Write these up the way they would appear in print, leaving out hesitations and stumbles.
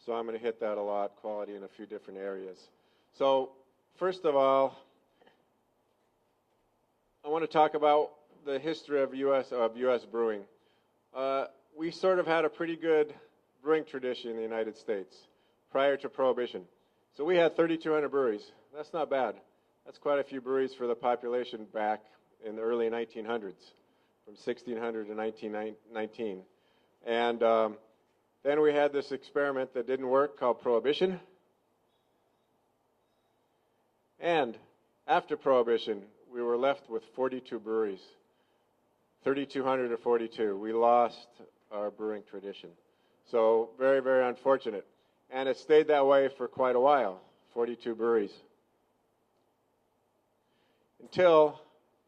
So I'm going to hit that a lot, quality in a few different areas. So first of all, I want to talk about the history of U.S. brewing. We sort of had a pretty good brewing tradition in the United States prior to Prohibition. So we had 3,200 breweries. That's not bad. That's quite a few breweries for the population back in the early 1900s, from 1600 to 1919. And then we had this experiment that didn't work called Prohibition. And after Prohibition, we were left with 42 breweries. 3,200 to 42. We lost our brewing tradition. So very, very unfortunate. And it stayed that way for quite a while, 42 breweries. Until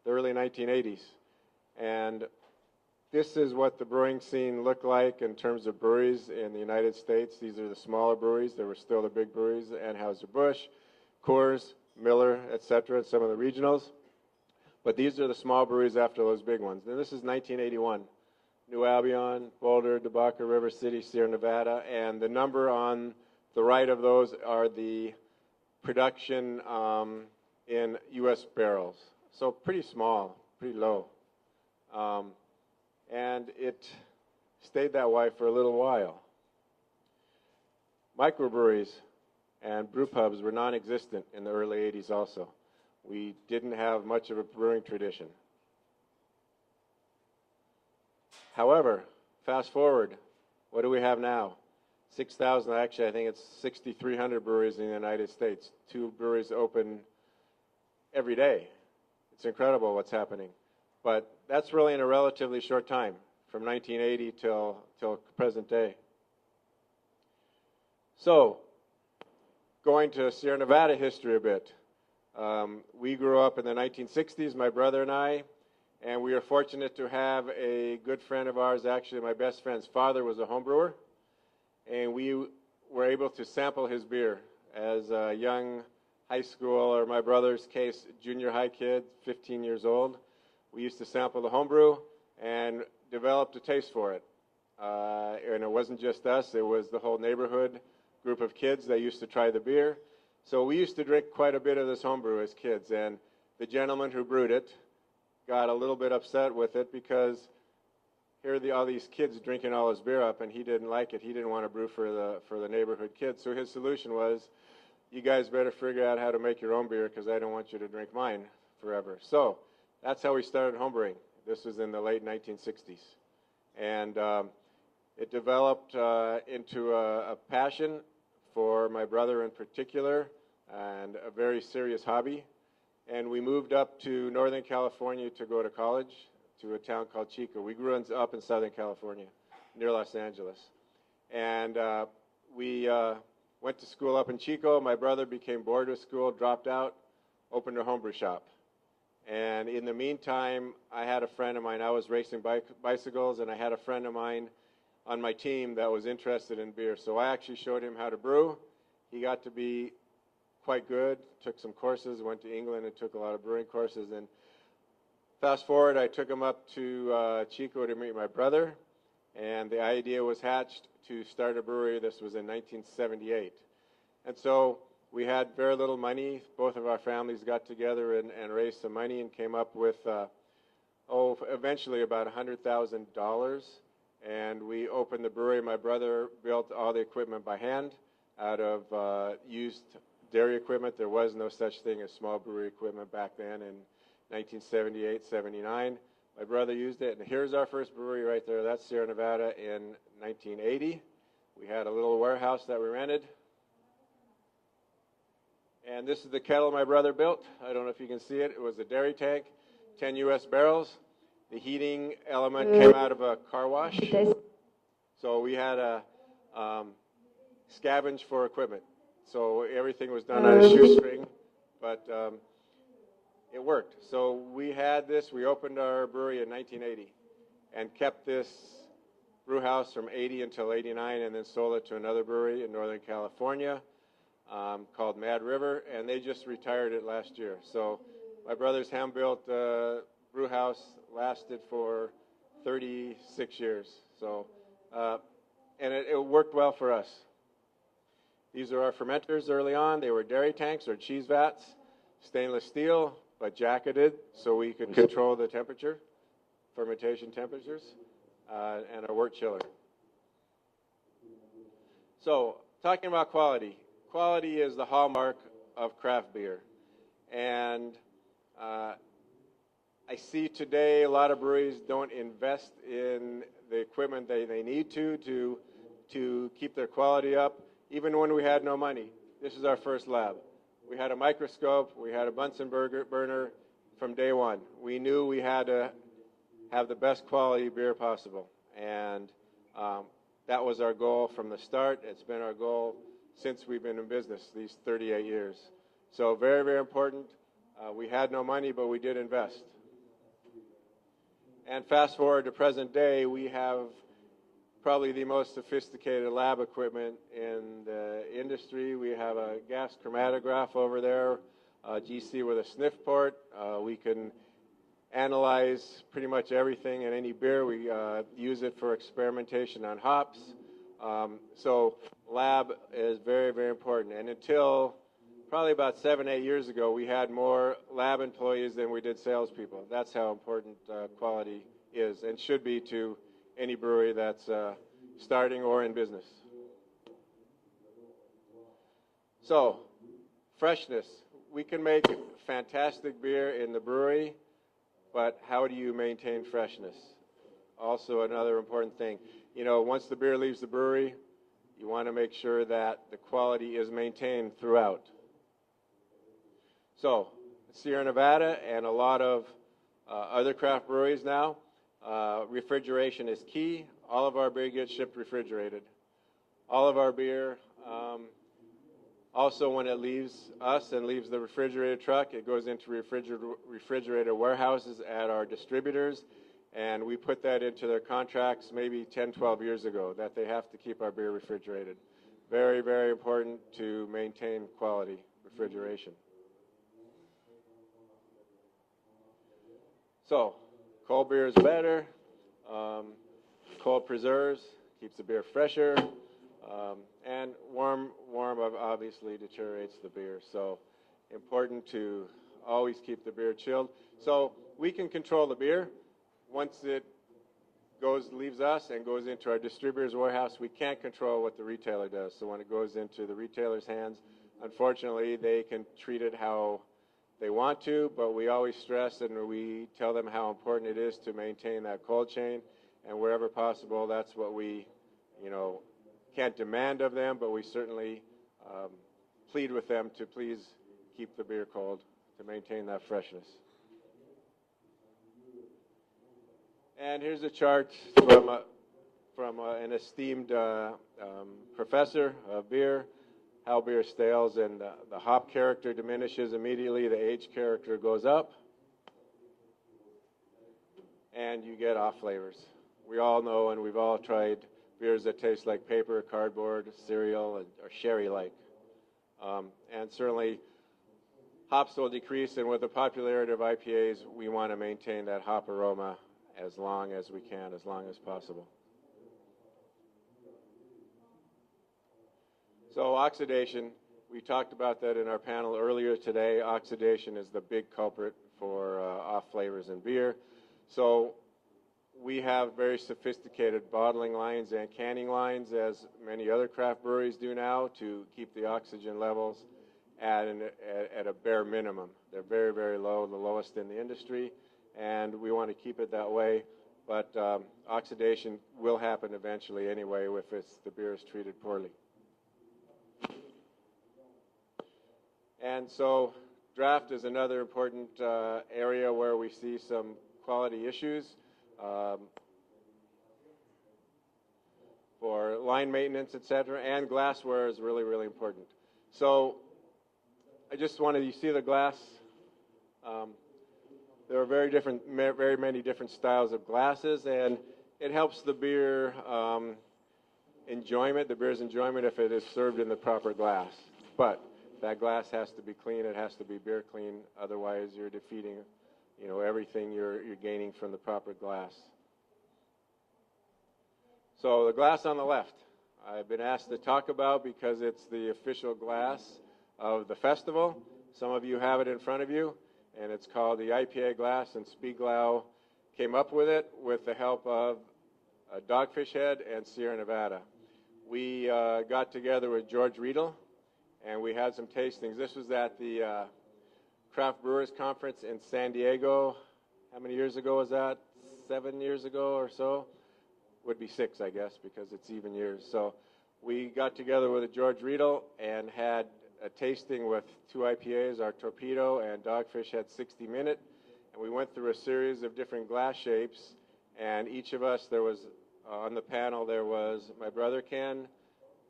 the early 1980s. And this is what the brewing scene looked like in terms of breweries in the United States. These are the smaller breweries. There were still the big breweries, Anheuser-Busch, Coors, Miller, etc., some of the regionals. But these are the small breweries after those big ones. And this is 1981. New Albion, Boulder, Debaca, River City, Sierra Nevada. And the number on the right of those are the production in U.S. barrels. So pretty small, pretty low. And it stayed that way for a little while. Microbreweries and brew pubs were non-existent in the early 80s also. We didn't have much of a brewing tradition. However, fast forward, what do we have now? 6,000, actually I think it's 6,300 breweries in the United States. 2 breweries open every day. It's incredible what's happening. But that's really in a relatively short time, from 1980 till present day. So, going to Sierra Nevada history a bit. We grew up in the 1960s, my brother and we were fortunate to have a good friend of ours, actually my best friend's father was a home brewer, and we were able to sample his beer as a young high school, or my brother's case, junior high kid, 15 years old. We used to sample the homebrew and developed a taste for it. And it wasn't just us, it was the whole neighborhood group of kids that used to try the beer. So we used to drink quite a bit of this homebrew as kids, and the gentleman who brewed it got a little bit upset with it because here are all these kids drinking all his beer up, and he didn't like it. He didn't want to brew for the neighborhood kids. So his solution was, you guys better figure out how to make your own beer because I don't want you to drink mine forever. So that's how we started homebrewing. This was in the late 1960s. And it developed into a passion for my brother in particular, and a very serious hobby. And we moved up to Northern California to go to college, to a town called Chico. We grew up in Southern California, near Los Angeles. And we went to school up in Chico. My brother became bored with school, dropped out, opened a homebrew shop. And in the meantime, I had a friend of mine. I was racing bicycles, and I had a friend of mine on my team that was interested in beer. So I actually showed him how to brew. He got to be quite good, took some courses, went to England and took a lot of brewing courses. And fast forward, I took him up to Chico to meet my brother, and the idea was hatched to start a brewery. This was in 1978. And so we had very little money. Both of our families got together and raised some money and came up with, eventually about $100,000. And we opened the brewery. My brother built all the equipment by hand out of used dairy equipment. There was no such thing as small brewery equipment back then in 1978, 79. My brother used it, and here's our first brewery right there. That's Sierra Nevada in 1980. We had a little warehouse that we rented. And this is the kettle my brother built. I don't know if you can see it. It was a dairy tank, 10 U.S. barrels. The heating element came out of a car wash. So we had a scavenge for equipment. So everything was done on a shoestring, but it worked. So we had this. We opened our brewery in 1980 and kept this brew house from 80 until 89, and then sold it to another brewery in Northern California called Mad River, and they just retired it last year. So my brother's hand-built brew house lasted for 36 years. So, and it worked well for us. These are our fermenters early on. They were dairy tanks or cheese vats, stainless steel, but jacketed so we could control the temperature, fermentation temperatures, and a wort chiller. So, talking about quality. Quality is the hallmark of craft beer. And I see today a lot of breweries don't invest in the equipment they need to keep their quality up, even when we had no money. This is our first lab. We had a microscope, we had a Bunsen burner from day one. We knew we had to have the best quality beer possible. And that was our goal from the start. It's been our goal since we've been in business, these 38 years. So very, very important. We had no money, but we did invest. And fast forward to present day, we have probably the most sophisticated lab equipment in the industry. We have a gas chromatograph over there, GC with a sniff port. We can analyze pretty much everything in any beer. We use it for experimentation on hops. So lab is very, very important. And until probably about 7-8 years ago, we had more lab employees than we did salespeople. That's how important quality is and should be to any brewery that's starting or in business. So, freshness. We can make fantastic beer in the brewery, but how do you maintain freshness? Also another important thing. You know, once the beer leaves the brewery, you want to make sure that the quality is maintained throughout. So, Sierra Nevada and a lot of other craft breweries now, refrigeration is key. All of our beer gets shipped refrigerated. All of our beer, also when it leaves us and leaves the refrigerated truck, it goes into refrigerated warehouses at our distributors, and we put that into their contracts maybe 10, 12 years ago, that they have to keep our beer refrigerated. Very, very important to maintain quality refrigeration. So, cold beer is better. Cold preserves, keeps the beer fresher. And warm obviously deteriorates the beer. So, important to always keep the beer chilled. So, we can control the beer. Once it leaves us and goes into our distributor's warehouse, we can't control what the retailer does. So, when it goes into the retailer's hands, unfortunately, they can treat it how they want to, but we always stress and we tell them how important it is to maintain that cold chain, and wherever possible, that's what we, can't demand of them, but we certainly plead with them to please keep the beer cold to maintain that freshness. And here's a chart from an esteemed professor of beer. How beer stales, and the hop character diminishes immediately, the age character goes up, and you get off flavors. We all know, and we've all tried beers that taste like paper, cardboard, cereal, or sherry-like. And certainly, hops will decrease, and with the popularity of IPAs, we want to maintain that hop aroma as long as we can, as long as possible. So oxidation, we talked about that in our panel earlier today. Oxidation is the big culprit for off flavors in beer. So we have very sophisticated bottling lines and canning lines, as many other craft breweries do now, to keep the oxygen levels at a bare minimum. They're very, very low, the lowest in the industry, and we want to keep it that way. But oxidation will happen eventually anyway if the beer is treated poorly. And so draft is another important area where we see some quality issues. For line maintenance, etc., and glassware is really, really important. So I just wanted you to see the glass. There are very many different styles of glasses, and it helps the beer enjoyment, the beer's enjoyment, if it is served in the proper glass. But that glass has to be clean. It has to be beer clean. Otherwise, you're defeating, everything you're gaining from the proper glass. So the glass on the left, I've been asked to talk about because it's the official glass of the festival. Some of you have it in front of you, and it's called the IPA glass, and Spiegelau came up with it with the help of Dogfish Head and Sierra Nevada. We got together with George Riedel, and we had some tastings. This was at the Craft Brewers Conference in San Diego. How many years ago was that? 7 years ago or so? Would be 6, I guess, because it's even years. So we got together with George Riedel and had a tasting with 2 IPAs, our Torpedo and Dogfish Head 60 Minute, and we went through a series of different glass shapes, and each of us, there was, on the panel, there was my brother Ken,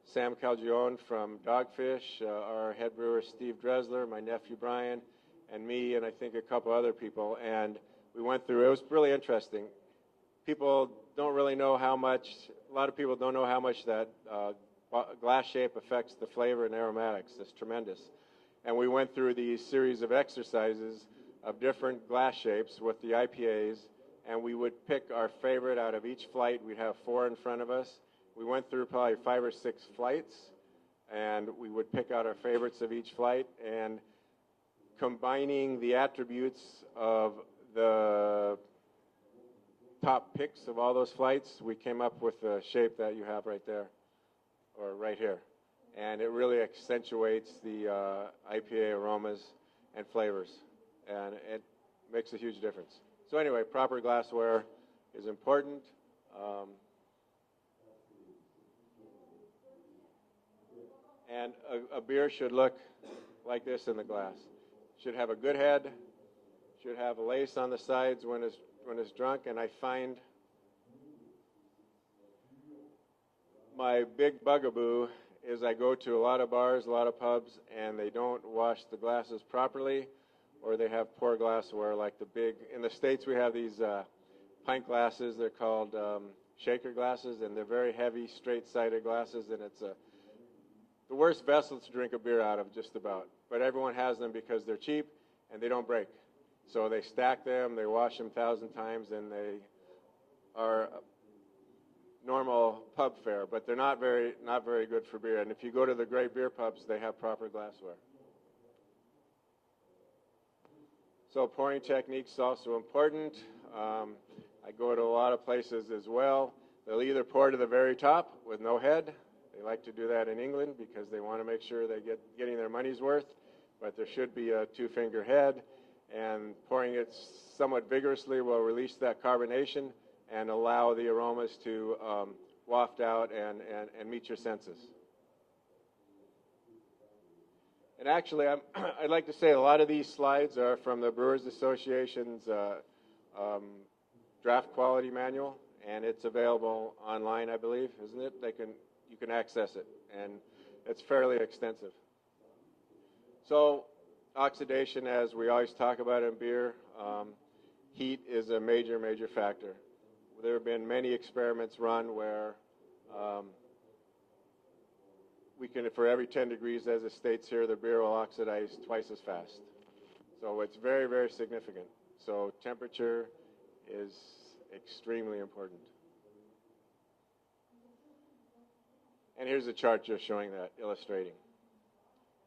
Sam Calgione from Dogfish, our head brewer Steve Dresler, my nephew Brian, and me, and I think a couple other people, and we went through, it was really interesting. People don't really know how much, a lot of people don't know how much that glass shape affects the flavor and aromatics. It's tremendous. And we went through these series of exercises of different glass shapes with the IPAs, and we would pick our favorite out of each flight. We'd have 4 in front of us. We went through probably 5 or 6 flights, and we would pick out our favorites of each flight, and combining the attributes of the top picks of all those flights, we came up with the shape that you have right there, or right here. And it really accentuates the IPA aromas and flavors, and it makes a huge difference. So anyway, proper glassware is important. And a beer should look like this in the glass. Should have a good head, should have a lace on the sides when it's drunk, and I find my big bugaboo is I go to a lot of bars, a lot of pubs, and they don't wash the glasses properly, or they have poor glassware like the big, in the States we have these pint glasses, they're called shaker glasses, and they're very heavy, straight-sided glasses, and it's the worst vessel to drink a beer out of, just about. But everyone has them because they're cheap and they don't break. So they stack them, they wash them 1,000 times, and they are normal pub fare, but they're not very good for beer. And if you go to the great beer pubs, they have proper glassware. So pouring technique is also important. I go to a lot of places as well. They'll either pour to the very top with no head. They like to do that in England because they want to make sure they getting their money's worth, but there should be a 2-finger head, and pouring it somewhat vigorously will release that carbonation and allow the aromas to waft out and meet your senses. And actually, I'd like to say a lot of these slides are from the Brewers Association's draft quality manual, and it's available online, I believe, isn't it? You can access it, and it's fairly extensive. So oxidation, as we always talk about in beer, heat is a major, major factor. There have been many experiments run where we can, for every 10 degrees, as it states here, the beer will oxidize twice as fast. So it's very, very significant. So temperature is extremely important. And here's a chart just showing that, illustrating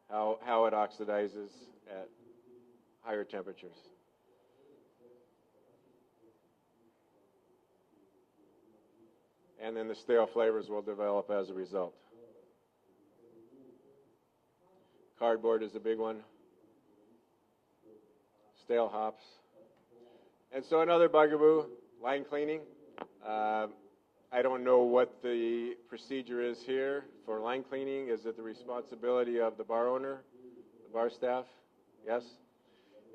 how it oxidizes at higher temperatures. And then the stale flavors will develop as a result. Cardboard is a big one. Stale hops. And so another bugaboo, line cleaning. I don't know what the procedure is here for line cleaning. Is it the responsibility of the bar owner, the bar staff? Yes?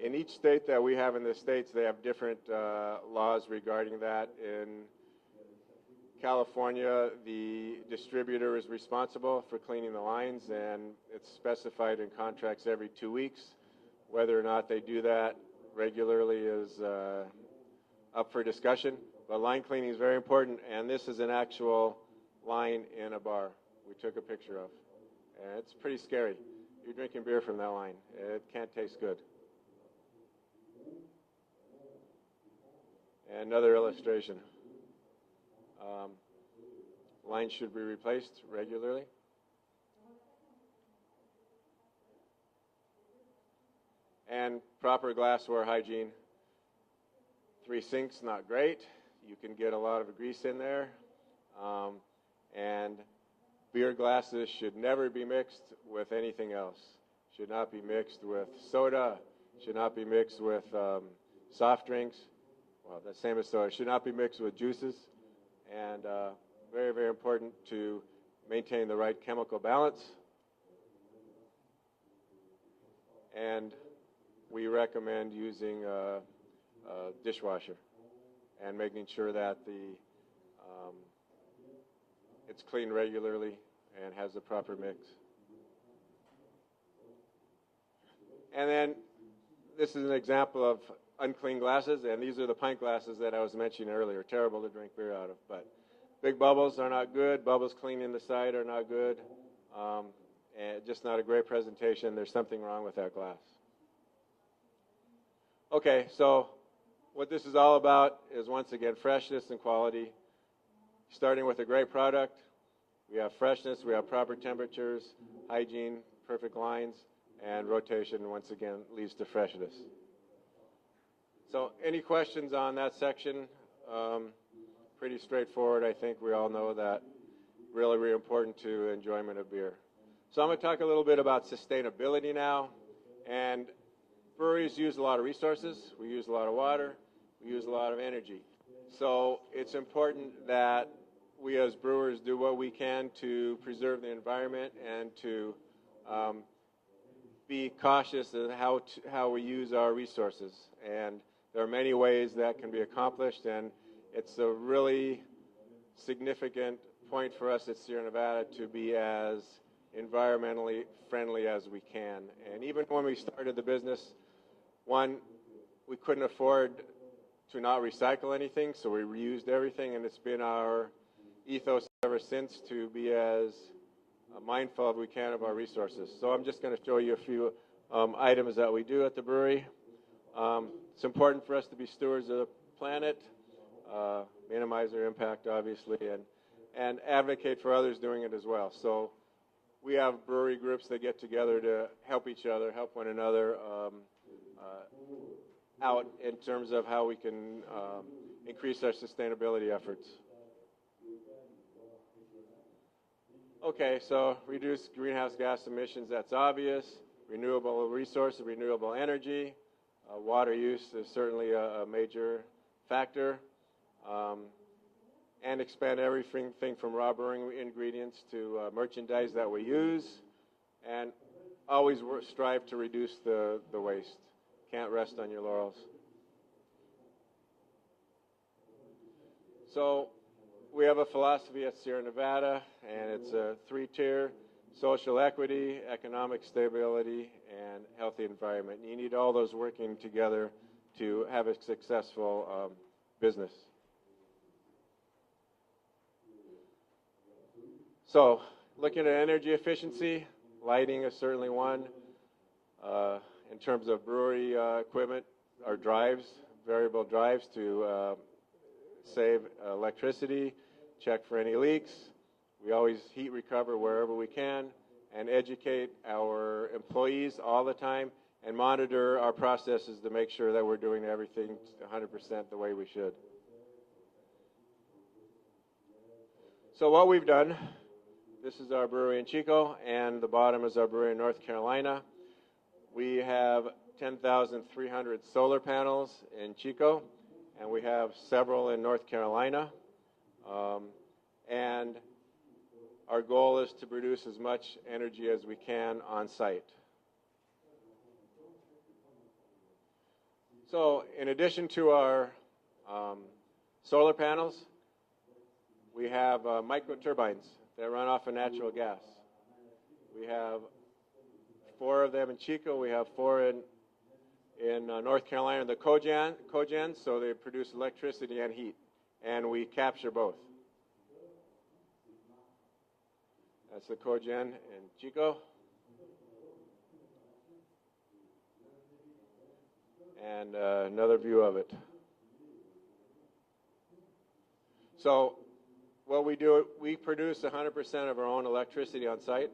In each state that we have in the States, they have different laws regarding that. In California, the distributor is responsible for cleaning the lines, and it's specified in contracts every 2 weeks. Whether or not they do that regularly is up for discussion. But line cleaning is very important, and this is an actual line in a bar we took a picture of. And it's pretty scary. You're drinking beer from that line. It can't taste good. And another illustration. Lines should be replaced regularly. And proper glassware hygiene. 3 sinks, not great. You can get a lot of grease in there. And beer glasses should never be mixed with anything else. Should not be mixed with soda. Should not be mixed with soft drinks. Well, the same as soda. Should not be mixed with juices. And very, very important to maintain the right chemical balance. And we recommend using a dishwasher and making sure that it's cleaned regularly and has the proper mix. And then this is an example of unclean glasses, and these are the pint glasses that I was mentioning earlier. Terrible to drink beer out of, but big bubbles are not good. Bubbles clean in the side are not good. And just not a great presentation. There's something wrong with that glass. Okay, so what this is all about is, once again, freshness and quality. Starting with a great product, we have freshness, we have proper temperatures, hygiene, perfect lines, and rotation, once again, leads to freshness. So any questions on that section? Pretty straightforward. I think we all know that really, really important to enjoyment of beer. So I'm going to talk a little bit about sustainability now. And breweries use a lot of resources. We use a lot of water. We use a lot of energy. So it's important that we as brewers do what we can to preserve the environment and to be cautious of how we use our resources. And there are many ways that can be accomplished, and it's a really significant point for us at Sierra Nevada to be as environmentally friendly as we can. And even when we started the business, one, we couldn't afford to not recycle anything, so we reused everything, and it's been our ethos ever since to be as mindful as we can of our resources. So I'm just going to show you a few items that we do at the brewery. It's important for us to be stewards of the planet, minimize our impact, obviously, and advocate for others doing it as well. So we have brewery groups that get together to help each other, help one another out in terms of how we can increase our sustainability efforts. Okay, so reduce greenhouse gas emissions, that's obvious. Renewable resources, renewable energy. Water use is certainly a major factor. And expand everything from raw brewing ingredients to merchandise that we use. And always strive to reduce the waste. Can't rest on your laurels. So we have a philosophy at Sierra Nevada, and it's a 3-tier: social equity, economic stability, and healthy environment. You need all those working together to have a successful business. So looking at energy efficiency, lighting is certainly one. In terms of brewery equipment, our drives, variable drives to save electricity, check for any leaks. We always heat recover wherever we can, and educate our employees all the time and monitor our processes to make sure that we're doing everything 100% the way we should. So what we've done, this is our brewery in Chico, and the bottom is our brewery in North Carolina. We have 10,300 solar panels in Chico, and we have several in North Carolina. And our goal is to produce as much energy as we can on site. So in addition to our solar panels, we have microturbines that run off of natural gas. We have 4 of them in Chico. We have 4 in North Carolina, the cogens, so they produce electricity and heat, and we capture both. That's the cogen in Chico. And another view of it. So Well, we produce 100% of our own electricity on site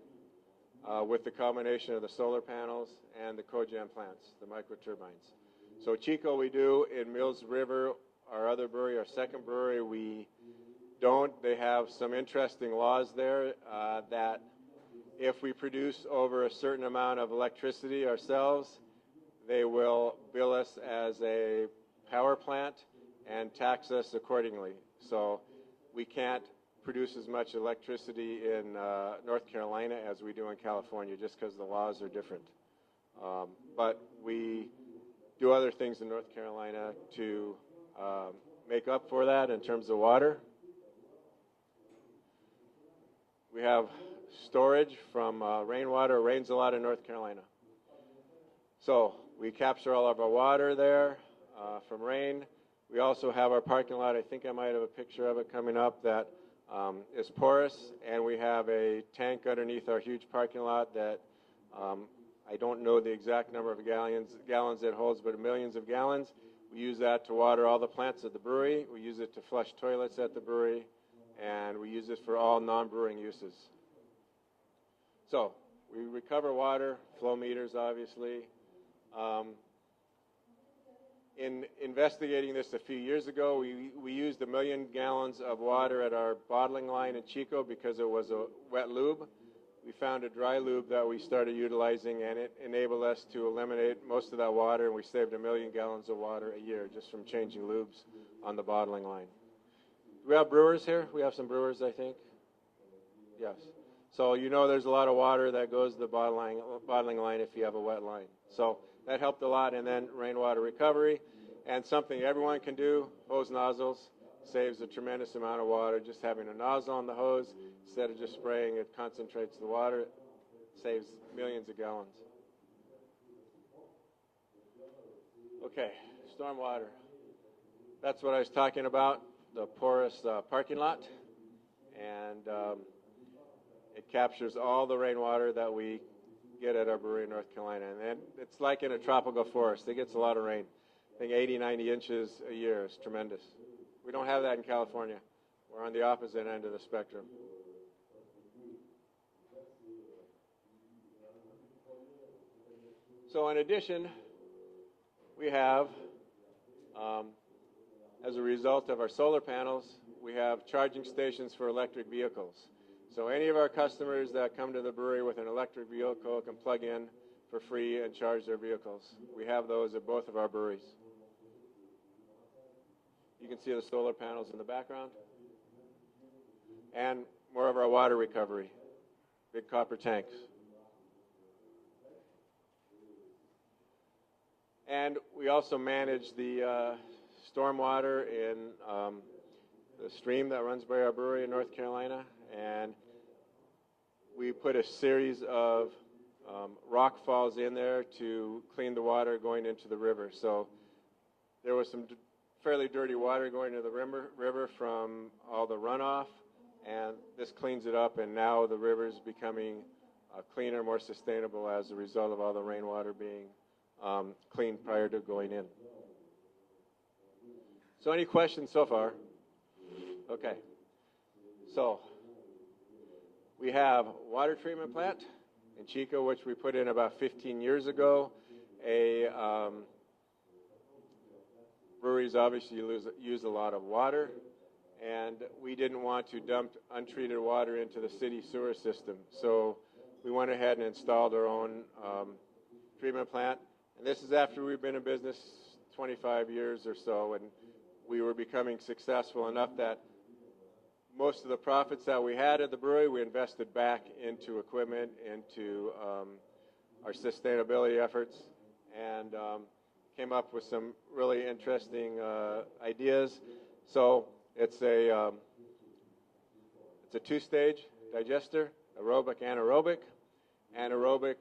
with the combination of the solar panels and the cogen plants, the microturbines. So Chico we do. In Mills River, our other brewery, our second brewery, we don't. They have some interesting laws there that if we produce over a certain amount of electricity ourselves, they will bill us as a power plant and tax us accordingly. So we can't produce as much electricity in North Carolina as we do in California just because the laws are different. But we do other things in North Carolina to make up for that in terms of water. We have storage from rainwater. It rains a lot in North Carolina. So we capture all of our water there from rain. We also have our parking lot. I think I might have a picture of it coming up that is porous, and we have a tank underneath our huge parking lot that I don't know the exact number of gallons it holds, but millions of gallons. We use that to water all the plants at the brewery. We use it to flush toilets at the brewery, and we use it for all non-brewing uses. So we recover water, flow meters, obviously. In investigating this a few years ago, we used 1 million gallons of water at our bottling line in Chico because it was a wet lube. We found a dry lube that we started utilizing, and it enabled us to eliminate most of that water, and we saved 1 million gallons of water a year just from changing lubes on the bottling line. Do we have brewers here? We have some brewers, I think. Yes. So you know there's a lot of water that goes to the bottling line if you have a wet line. So that helped a lot. And then rainwater recovery, and something everyone can do, hose nozzles, saves a tremendous amount of water. Just having a nozzle on the hose, instead of just spraying, it concentrates the water, saves millions of gallons. Okay, stormwater. That's what I was talking about, the porous parking lot. And it captures all the rainwater that we get at our brewery in North Carolina. And it's like in a tropical forest. It gets a lot of rain. I think 80, 90 inches a year is tremendous. We don't have that in California. We're on the opposite end of the spectrum. So in addition, we have, as a result of our solar panels, we have charging stations for electric vehicles. So any of our customers that come to the brewery with an electric vehicle can plug in for free and charge their vehicles. We have those at both of our breweries. You can see the solar panels in the background. And more of our water recovery, big copper tanks. And we also manage the stormwater in the stream that runs by our brewery in North Carolina. And we put a series of rock falls in there to clean the water going into the river. So there was some fairly dirty water going to the river from all the runoff, and this cleans it up, and now the river is becoming cleaner, more sustainable as a result of all the rainwater being cleaned prior to going in. So any questions so far? Okay. So we have water treatment plant in Chico, which we put in about 15 years ago. Breweries obviously use a lot of water, and we didn't want to dump untreated water into the city sewer system. So we went ahead and installed our own treatment plant. And this is after we've been in business 25 years or so, and we were becoming successful enough that most of the profits that we had at the brewery, we invested back into equipment, into our sustainability efforts, and came up with some really interesting ideas. So it's a two-stage digester, aerobic, anaerobic. Anaerobic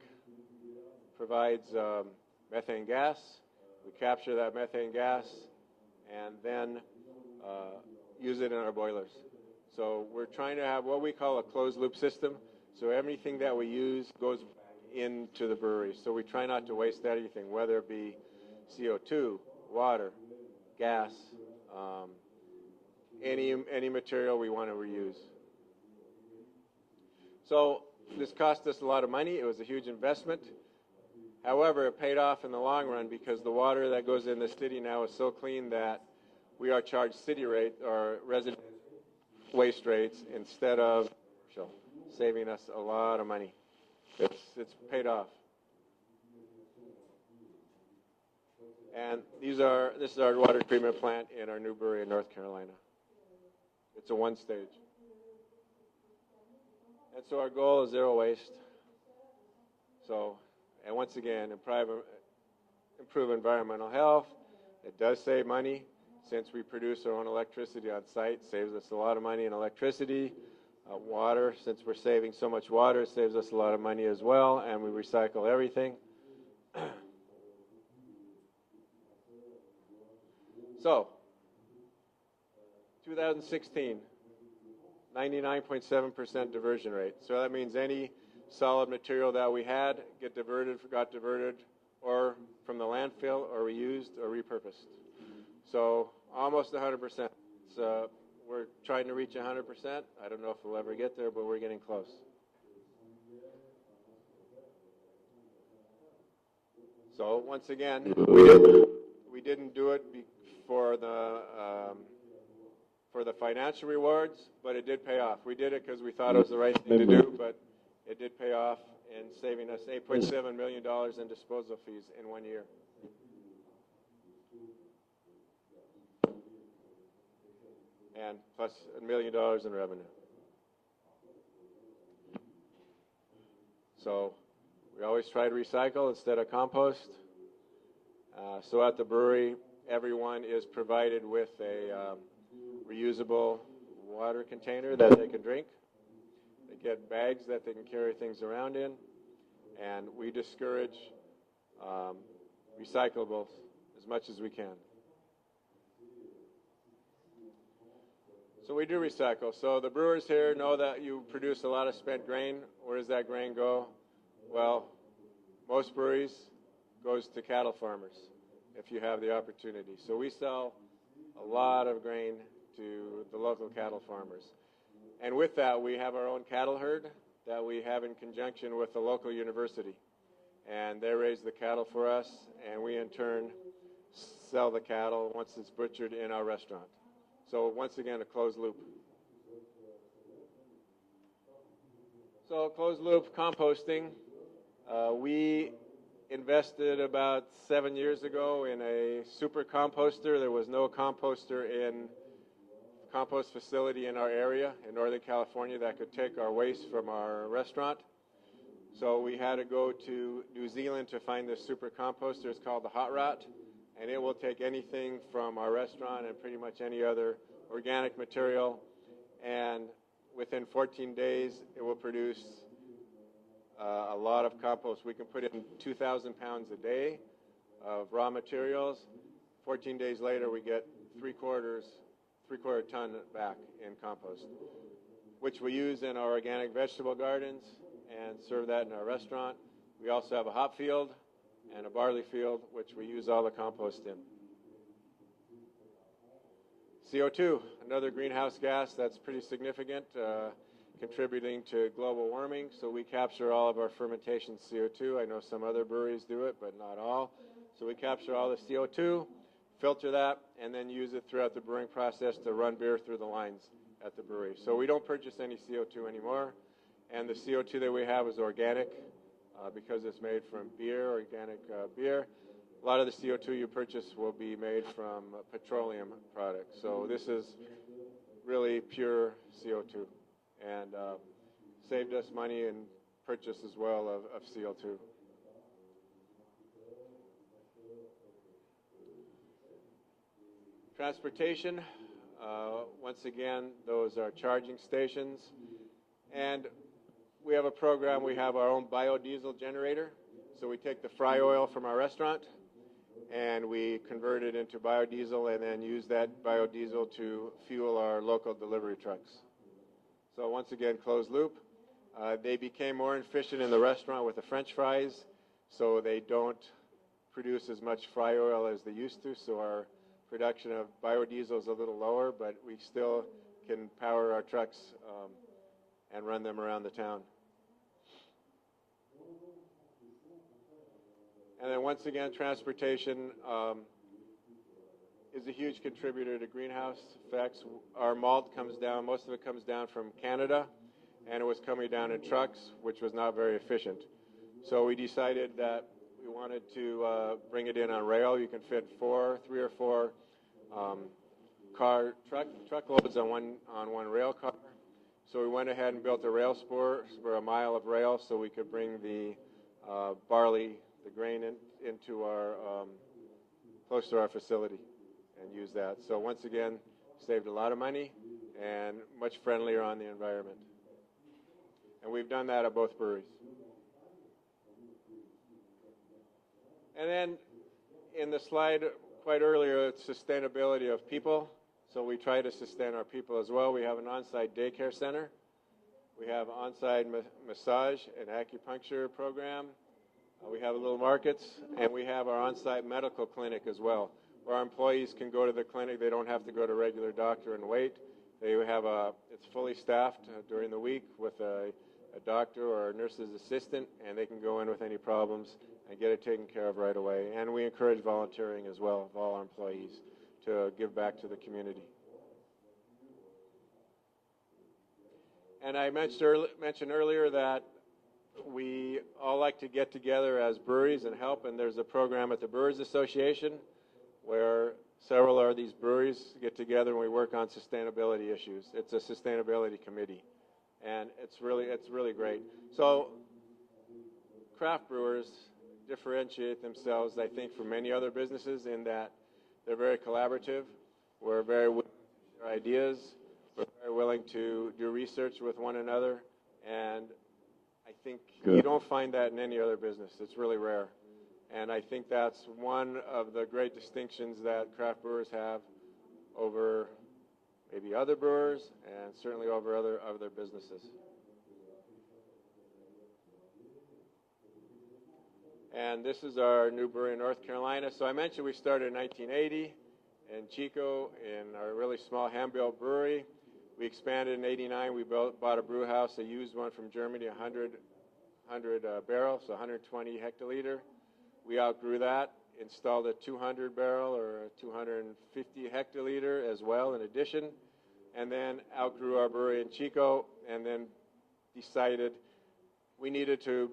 provides methane gas. We capture that methane gas and then use it in our boilers. So we're trying to have what we call a closed-loop system. So everything that we use goes into the brewery. So we try not to waste anything, whether it be CO2, water, gas, any material we want to reuse. So this cost us a lot of money. It was a huge investment. However, it paid off in the long run because the water that goes in the city now is so clean that we are charged city rate or resident waste rates instead of saving us a lot of money. It's paid off. And this is our water treatment plant in our new brewery in North Carolina. It's a one-stage. And so our goal is zero waste. And once again, improve environmental health. It does save money. Since we produce our own electricity on site, saves us a lot of money in electricity. Water, since we're saving so much water, it saves us a lot of money as well, and we recycle everything. So, 2016, 99.7% diversion rate. So that means any solid material that we had got diverted, or from the landfill, or reused, or repurposed. So almost 100%. So we're trying to reach 100%. I don't know if we'll ever get there, but we're getting close. So once again, we didn't do it for the financial rewards, but it did pay off. We did it because we thought it was the right thing to do, but it did pay off in saving us $8.7 million in disposal fees in 1 year. And plus $1 million in revenue. So we always try to recycle instead of compost. So at the brewery, everyone is provided with a reusable water container that they can drink. They get bags that they can carry things around in. And we discourage recyclables as much as we can. So we do recycle. So the brewers here know that you produce a lot of spent grain. Where does that grain go? Well, most breweries goes to cattle farmers if you have the opportunity. So we sell a lot of grain to the local cattle farmers. And with that, we have our own cattle herd that we have in conjunction with the local university. And they raise the cattle for us, and we in turn sell the cattle once it's butchered in our restaurant. So once again, a closed loop. So closed loop composting. We invested about 7 years ago in a super composter. There was no composter in compost facility in our area in Northern California that could take our waste from our restaurant. So we had to go to New Zealand to find this super composter. It's called the Hot Rot. And it will take anything from our restaurant and pretty much any other organic material. And within 14 days, it will produce a lot of compost. We can put in 2,000 pounds a day of raw materials. 14 days later, we get three-quarter ton back in compost, which we use in our organic vegetable gardens and serve that in our restaurant. We also have a hop field and a barley field, which we use all the compost in. CO2, another greenhouse gas that's pretty significant, contributing to global warming. So we capture all of our fermentation CO2. I know some other breweries do it, but not all. So we capture all the CO2, filter that, and then use it throughout the brewing process to run beer through the lines at the brewery. So we don't purchase any CO2 anymore. And the CO2 that we have is organic, because it's made from beer, organic beer. A lot of the CO2 you purchase will be made from petroleum products. So this is really pure CO2 and saved us money and purchase as well of CO2. Transportation, once again, those are charging stations. And we have a program, we have our own biodiesel generator. So we take the fry oil from our restaurant and we convert it into biodiesel and then use that biodiesel to fuel our local delivery trucks. So once again, closed loop. They became more efficient in the restaurant with the French fries, so they don't produce as much fry oil as they used to. So our production of biodiesel is a little lower, but we still can power our trucks and run them around the town. And then once again, transportation is a huge contributor to greenhouse effects. Our malt comes down, most of it comes down from Canada, and it was coming down in trucks, which was not very efficient. So we decided that we wanted to bring it in on rail. You can fit 3 or 4 truckloads on one rail car. So we went ahead and built a rail spur for a mile of rail so we could bring the barley, the grain, into our close to our facility and use that. So once again, saved a lot of money and much friendlier on the environment. And we've done that at both breweries. And then in the slide quite earlier, it's sustainability of people. So we try to sustain our people as well. We have an on-site daycare center. We have on-site massage and acupuncture program. We have little markets, and we have our on-site medical clinic as well, where our employees can go to the clinic. They don't have to go to a regular doctor and wait. They have it's fully staffed during the week with a doctor or a nurse's assistant, and they can go in with any problems and get it taken care of right away. And we encourage volunteering as well of all our employees to give back to the community. And I mentioned earlier that we all like to get together as breweries and help, and there's a program at the Brewers Association where several of these breweries get together and we work on sustainability issues. It's a sustainability committee, and it's really great. So craft brewers differentiate themselves, I think, from many other businesses in that they're very collaborative. We're very willing to share ideas. We're very willing to do research with one another, and I think you don't find that in any other business. It's really rare. And I think that's one of the great distinctions that craft brewers have over maybe other brewers and certainly over other businesses. And this is our new brewery in North Carolina. So I mentioned we started in 1980 in Chico in our really small hand-built brewery. We expanded in 89. We bought a brew house, a used one from Germany, 100 barrel, so 120 hectoliter. We outgrew that, installed a 200 barrel or a 250 hectoliter as well in addition, and then outgrew our brewery in Chico, and then decided we needed to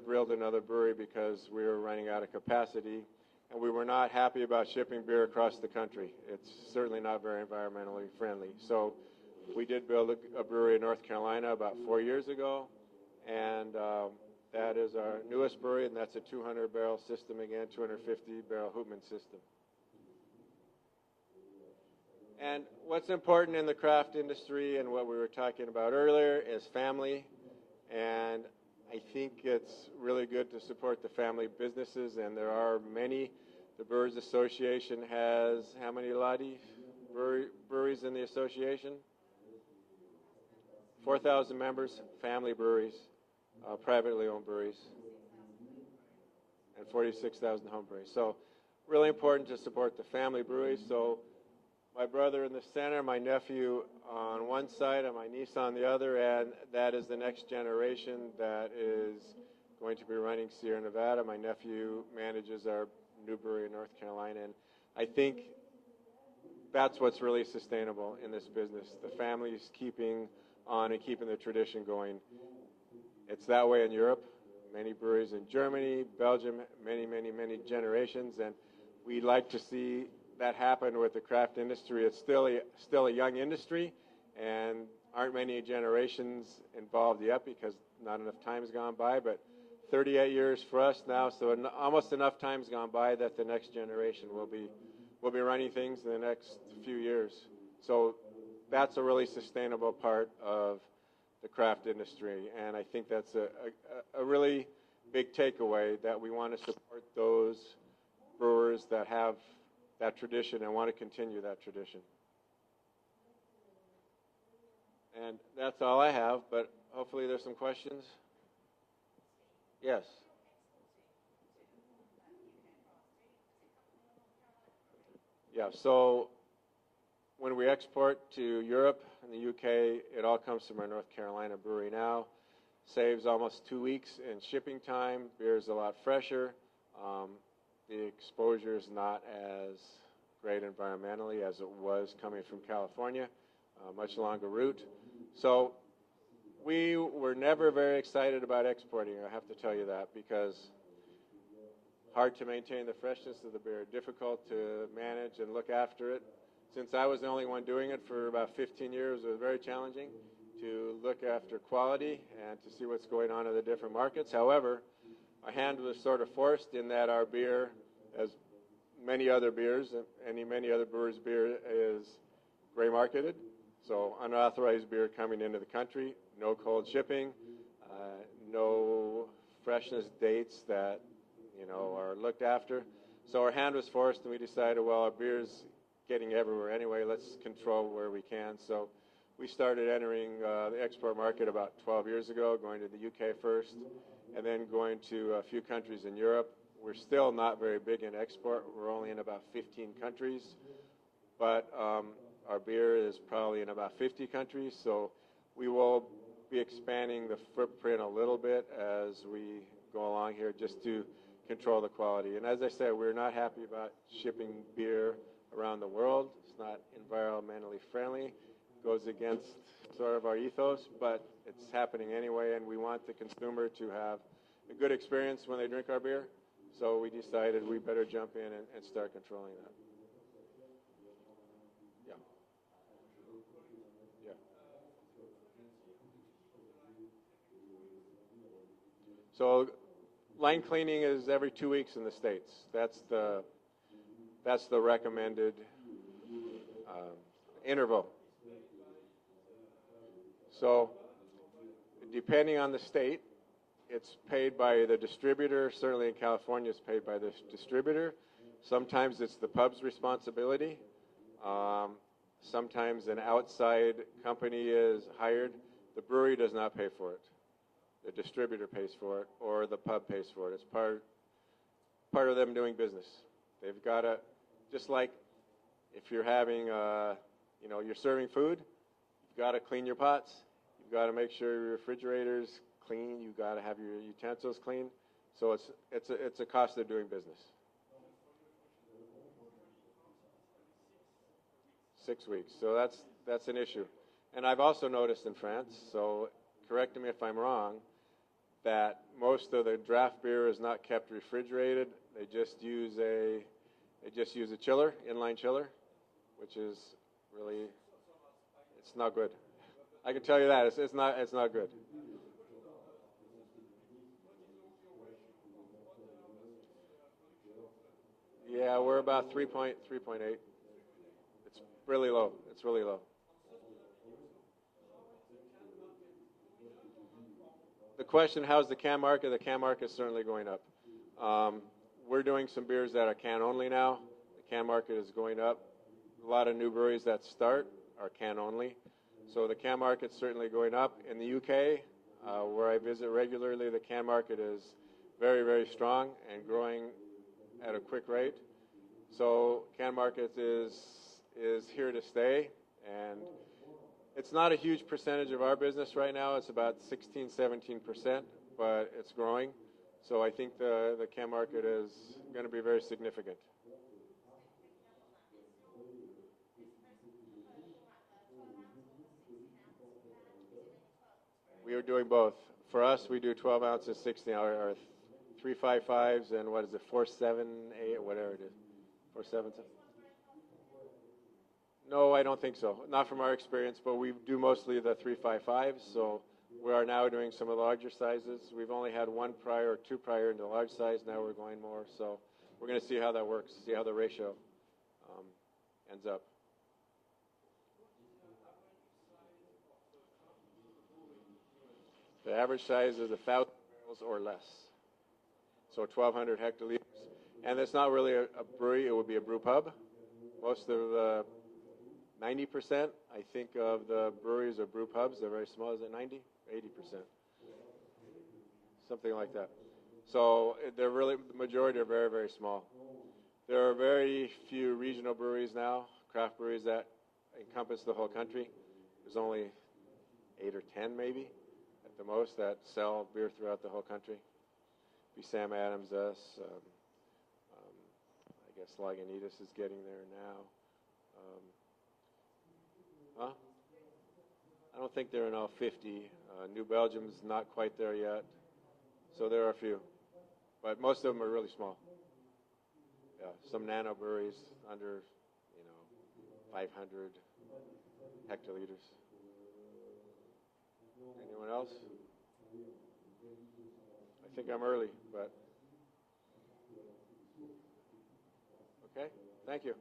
build another brewery because we were running out of capacity, and we were not happy about shipping beer across the country. It's certainly not very environmentally friendly. So we did build a brewery in North Carolina about 4 years ago, and that is our newest brewery, and that's a 200-barrel system again, 250-barrel Hoopman system. And what's important in the craft industry and what we were talking about earlier is family, and I think it's really good to support the family businesses, and there are many. The Brewers Association has how many, Lottie, breweries in the association? 4,000 members, family breweries, privately owned breweries, and 46,000 home breweries. So really important to support the family breweries. So my brother in the center, my nephew on one side, and my niece on the other, and that is the next generation that is going to be running Sierra Nevada. My nephew manages our new brewery in North Carolina, and I think that's what's really sustainable in this business. The families keeping on and keeping the tradition going. It's that way in Europe. Many breweries in Germany, Belgium, many generations, and we like to see that happen with the craft industry. It's still a young industry, and aren't many generations involved yet because not enough time's gone by, but 38 years for us now, so almost enough time's gone by that the next generation will be running things in the next few years. So that's a really sustainable part of the craft industry, and I think that's a really big takeaway, that we want to support those brewers that have that tradition and want to continue that tradition. And that's all I have, but hopefully there's some questions. Yes. Yeah, so when we export to Europe and the UK, it all comes from our North Carolina brewery now. Saves almost 2 weeks in shipping time. Beer is a lot fresher. The exposure is not as great environmentally as it was coming from California. Much longer route. So we were never very excited about exporting, I have to tell you that, because hard to maintain the freshness of the beer, difficult to manage and look after it. Since I was the only one doing it for about 15 years, it was very challenging to look after quality and to see what's going on in the different markets. However, our hand was sort of forced in that our beer, as many other beers, and many other brewers' beer, is gray marketed. So unauthorized beer coming into the country, no cold shipping, no freshness dates that are looked after. So our hand was forced, and we decided, well, our beer's getting everywhere anyway. Let's control where we can. So we started entering the export market about 12 years ago, going to the UK first, and then going to a few countries in Europe. We're still not very big in export. We're only in about 15 countries, but our beer is probably in about 50 countries, so we will be expanding the footprint a little bit as we go along here just to control the quality. And as I said, we're not happy about shipping beer around the world. It's not environmentally friendly. It goes against sort of our ethos, but it's happening anyway, and we want the consumer to have a good experience when they drink our beer. So we decided we better jump in and start controlling that. So line cleaning is every 2 weeks in the States. That's the recommended interval. So depending on the state, it's paid by the distributor. Certainly in California, it's paid by the distributor. Sometimes it's the pub's responsibility. Sometimes an outside company is hired. The brewery does not pay for it. The distributor pays for it, or the pub pays for it. It's part of them doing business. They've got to, just like if you're having, you're serving food, you've got to clean your pots. You've got to make sure your refrigerator's clean. You've got to have your utensils clean. So it's a cost of doing business. 6 weeks. So that's an issue. And I've also noticed in France, so correct me if I'm wrong, that most of the draft beer is not kept refrigerated. They just use a chiller, inline chiller, which is really, it's not good. I can tell you that it's not good. Yeah, we're about 3.8. It's really low. It's really low. The question, how's the can market? The can market is certainly going up. We're doing some beers that are can only now. The can market is going up. A lot of new breweries that start are can only. So the can market's certainly going up. In the UK, where I visit regularly, the can market is very, very strong and growing at a quick rate. So can market is here to stay, and it's not a huge percentage of our business right now. It's about 16, 17%, but it's growing. So I think the can market is going to be very significant. We are doing both. For us, we do 12 ounces, 16, our 355s, and what is it, 478, whatever it is. 477. No, I don't think so. Not from our experience, but we do mostly the 355s, so we are now doing some of the larger sizes. We've only had one prior or two prior in the large size. Now we're going more, so we're going to see how that works, see how the ratio ends up. The average size is 1,000 barrels or less, so 1,200 hectoliters. And it's not really a brewery, it would be a brew pub. Most of the 90%, I think, of the breweries are brew pubs. They're very small. Is it 90? 80%. Something like that. So they're really, the majority are very, very small. There are very few regional breweries now, craft breweries that encompass the whole country. There's only 8 or 10 maybe at the most that sell beer throughout the whole country. Be Sam Adams, us. I guess Lagunitas is getting there now. I don't think they're in all 50. New Belgium's not quite there yet. So there are a few. But most of them are really small. Yeah, some nano breweries under, 500 hectoliters. Anyone else? I think I'm early, but okay. Thank you.